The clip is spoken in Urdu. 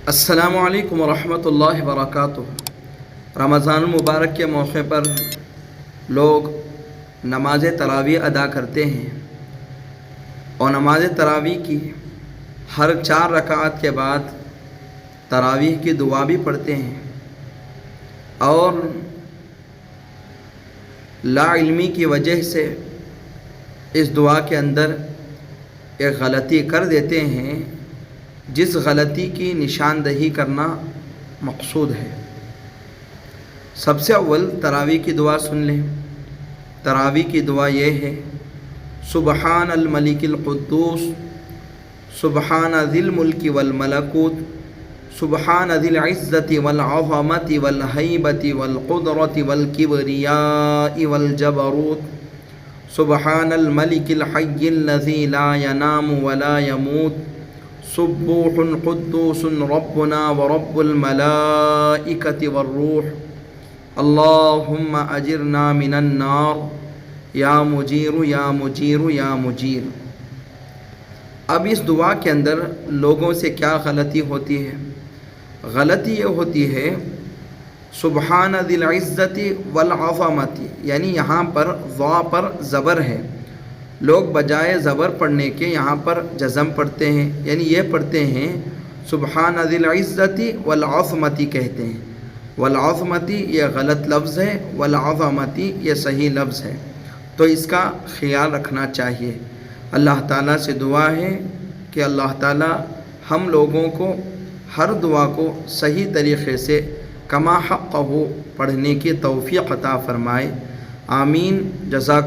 السلام علیکم ورحمۃ اللہ وبرکاتہ۔ رمضان المبارک کے موقع پر لوگ نماز تراویح ادا کرتے ہیں اور نماز تراویح کی ہر 4 رکعت کے بعد تراویح کی دعا بھی پڑھتے ہیں، اور لا علمی کی وجہ سے اس دعا کے اندر ایک غلطی کر دیتے ہیں، جس غلطی کی نشاندہی کرنا مقصود ہے۔ سب سے اول تراویح کی دعا سن لیں۔ تراویح کی دعا یہ ہے: سبحان الملک القدوس، سبحان ذی الملک والملکوت، سبحان ذی العزت والعظمت والہیبت والقدرت والکبریاء والجبروت، سبحان الملک الحی الذی لا ینام ولا یموت، سبوح قدوس ربنا ورب الملائکۃ والروح، اللہم اجرنا من النار یا مجیر یا مجیر یا مجیر۔ اب اس دعا کے اندر لوگوں سے کیا غلطی ہوتی ہے؟ غلطی یہ ہوتی ہے سبحان ذی العزت والعظمت، یعنی یہاں پر ضا پر زبر ہے، لوگ بجائے زبر پڑھنے کے یہاں پر جزم پڑھتے ہیں، یعنی یہ پڑھتے ہیں سبحان ذی العزت والعظمت کہتے ہیں۔ والعظمت یہ غلط لفظ ہے، والعظمت یہ صحیح لفظ ہے، تو اس کا خیال رکھنا چاہیے۔ اللہ تعالیٰ سے دعا ہے کہ اللہ تعالیٰ ہم لوگوں کو ہر دعا کو صحیح طریقے سے کما حقہ پڑھنے کی توفیق عطا فرمائے۔ آمین۔ جزاک